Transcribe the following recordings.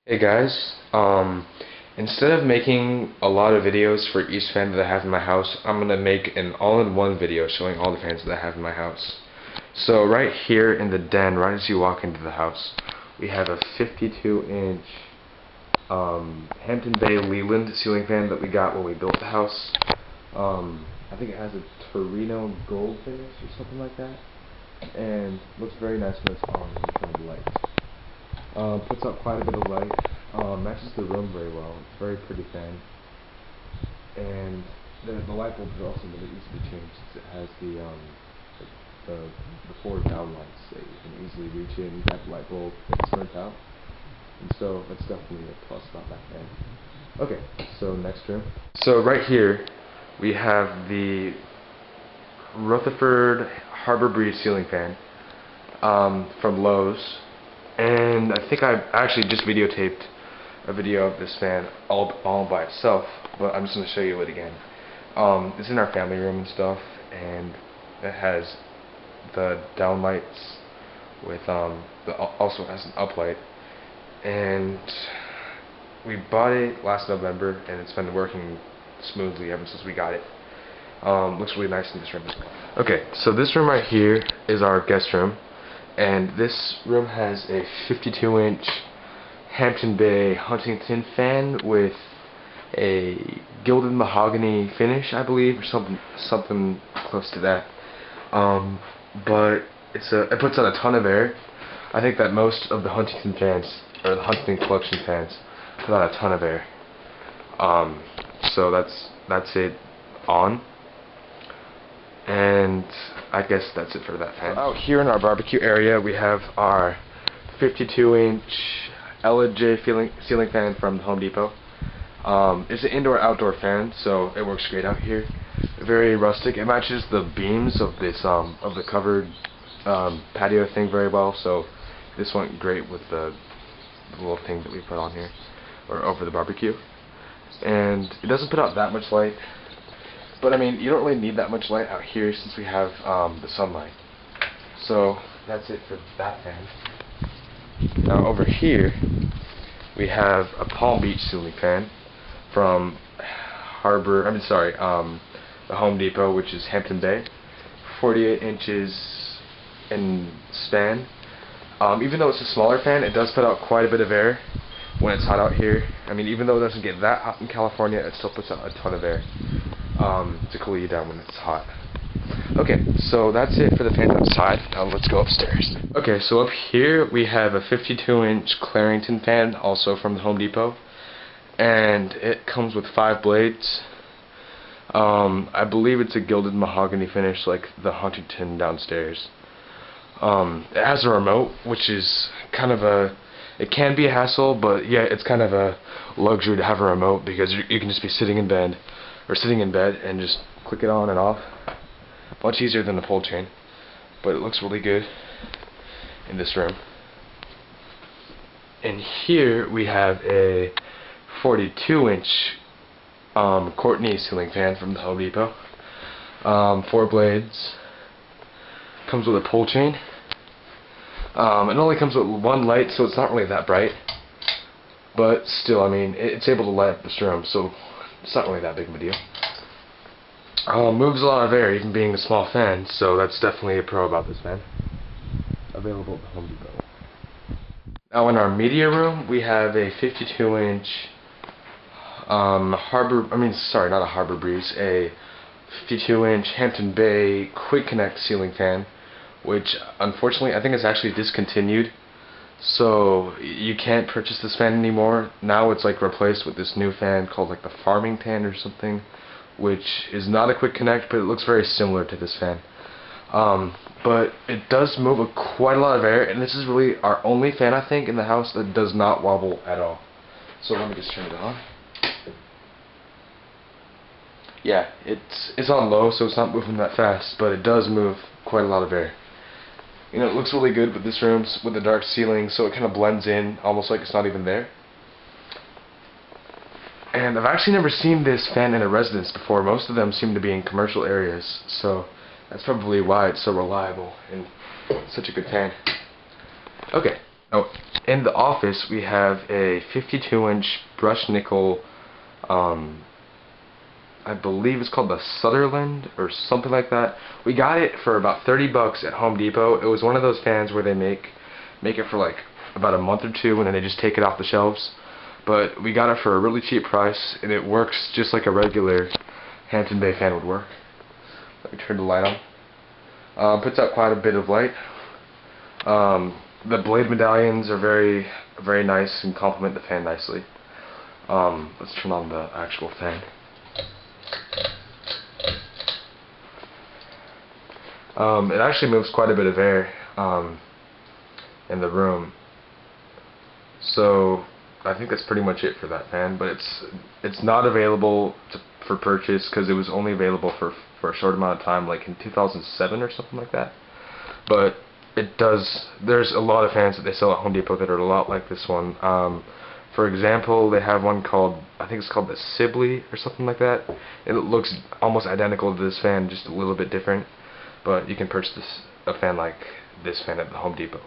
Hey guys, instead of making a lot of videos for each fan that I have in my house, I'm gonna make an all-in-one video showing all the fans that I have in my house. So right here in the den, right as you walk into the house, we have a 52-inch Hampton Bay Leland ceiling fan that we got when we built the house. I think it has a Torino gold finish or something like that, and looks very nice when it's on in front of the lights. Puts out quite a bit of light, matches the room very well. It's a very pretty fan, and the light bulbs are also really easy to change since it has the four down lights that you can easily reach in, grab the light bulb, and it's burnt out. And so that's definitely a plus about that fan. Okay, so next room. So right here we have the Rutherford Harbor Breeze ceiling fan from Lowe's. And I think I actually just videotaped a video of this fan all by itself, but I'm just going to show you it again. It's in our family room and stuff, and it has the downlights with also has an uplight. And we bought it last November, and it's been working smoothly ever since we got it. Looks really nice in this room as well. Okay, so this room right here is our guest room. And this room has a 52-inch Hampton Bay Huntington fan with a gilded mahogany finish, I believe, or something close to that. But it puts out a ton of air. I think that most of the Huntington fans, or the Huntington collection fans, put out a ton of air. So that's it on. And I guess that's it for that fan. Out here in our barbecue area, we have our 52-inch LJ ceiling fan from Home Depot. It's an indoor-outdoor fan, so it works great out here. Very rustic. It matches the beams of this of the covered patio thing very well. So this went great with the little thing that we put on here, or over the barbecue. And it doesn't put out that much light. But I mean, you don't really need that much light out here since we have the sunlight. So that's it for that fan. Now over here, we have a Palm Beach ceiling fan from the Home Depot, which is Hampton Bay, 48 inches in span. Even though it's a smaller fan, it does put out quite a bit of air when it's hot out here. I mean, even though it doesn't get that hot in California, it still puts out a ton of air to cool you down when it's hot. Okay, so that's it for the fans outside. Now let's go upstairs. Okay, so up here we have a 52-inch Clarington fan, also from the Home Depot, and it comes with 5 blades. I believe it's a gilded mahogany finish like the Huntington downstairs. It has a remote, which is kind of it can be a hassle, but yeah, it's kind of a luxury to have a remote because you can just be sitting in bed and just click it on and off. Much easier than the pull chain, but it looks really good in this room. And here we have a 42-inch Courtney ceiling fan from the Home Depot. 4 blades. Comes with a pull chain. It only comes with 1 light, so it's not really that bright. But still, I mean, it's able to light up this room, so it's not really that big of a deal. Moves a lot of air, even being a small fan, so that's definitely a pro about this fan. Available at the Home Depot. Now in our media room, we have a 52-inch Harbor Breeze, a 52-inch Hampton Bay Quick Connect ceiling fan, which unfortunately I think is actually discontinued. So you can't purchase this fan anymore. Now it's like replaced with this new fan called like the Farmington or something, which is not a quick connect, but it looks very similar to this fan. But it does move quite a lot of air, and this is really our only fan I think in the house that does not wobble at all. So let me just turn it on. Yeah, it's on low, so it's not moving that fast, but it does move quite a lot of air. You know, it looks really good with this room with the dark ceiling, so it kind of blends in, almost like it's not even there. And I've actually never seen this fan in a residence before. Most of them seem to be in commercial areas, so that's probably why it's so reliable and such a good fan. Okay. Oh, in the office we have a 52-inch brushed nickel, I believe it's called the Sutherland or something like that. We got it for about 30 bucks at Home Depot. It was one of those fans where they make it for like about a month or two and then they just take it off the shelves. But we got it for a really cheap price and it works just like a regular Hampton Bay fan would work. Let me turn the light on. Puts out quite a bit of light. The blade medallions are very, very nice and complement the fan nicely. Let's turn on the actual fan. It actually moves quite a bit of air in the room, so I think that's pretty much it for that fan. But it's not available for purchase because it was only available for a short amount of time, like in 2007 or something like that. But it does. There's a lot of fans that they sell at Home Depot that are a lot like this one. For example, they have one called, I think it's called the Sibley or something like that. It looks almost identical to this fan, just a little bit different. But you can purchase a fan like this fan at the Home Depot.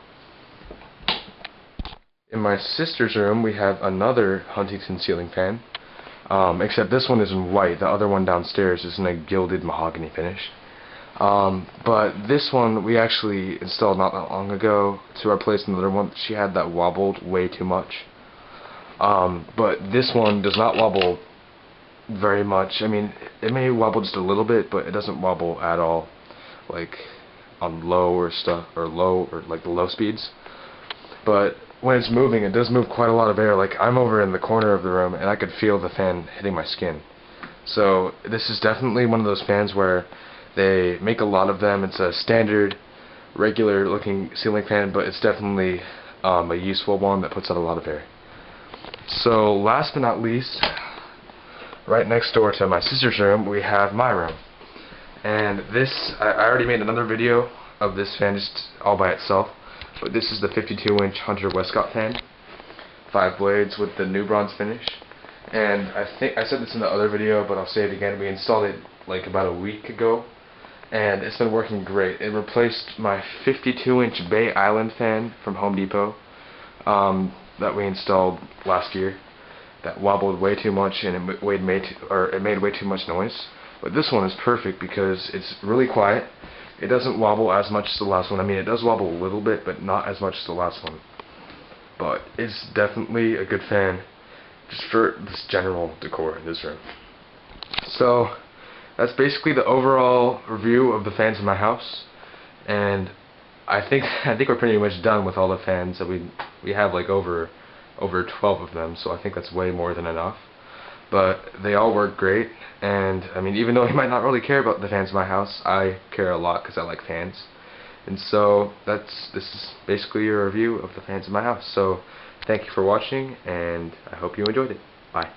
In my sister's room, we have another Huntington ceiling fan. Except this one is in white. The other one downstairs is in a gilded mahogany finish. But this one we actually installed not that long ago to replace another one. She had that wobbled way too much. But this one does not wobble very much. I mean, it may wobble just a little bit, but it doesn't wobble at all, like on low or like the low speeds. But when it's moving, it does move quite a lot of air. Like I'm over in the corner of the room and I could feel the fan hitting my skin. So this is definitely one of those fans where they make a lot of them. It's a standard, regular looking ceiling fan, but it's definitely a useful one that puts out a lot of air. So last but not least, right next door to my sister's room, we have my room. And this, I already made another video of this fan just all by itself, but this is the 52-inch Hunter Westcott fan, 5 blades with the new bronze finish. And I think I said this in the other video, but I'll say it again. We installed it like about a week ago, and it's been working great. It replaced my 52-inch Bay Island fan from Home Depot that we installed last year. That wobbled way too much and it made way too much noise. But this one is perfect because it's really quiet. It doesn't wobble as much as the last one. I mean, it does wobble a little bit, but not as much as the last one. But it's definitely a good fan just for this general decor in this room. So that's basically the overall review of the fans in my house, and I think we're pretty much done with all the fans that we have, like over 12 of them, so I think that's way more than enough. But they all work great, and I mean, even though you might not really care about the fans in my house, I care a lot because I like fans. And so this is basically a review of the fans in my house. So thank you for watching, and I hope you enjoyed it. Bye.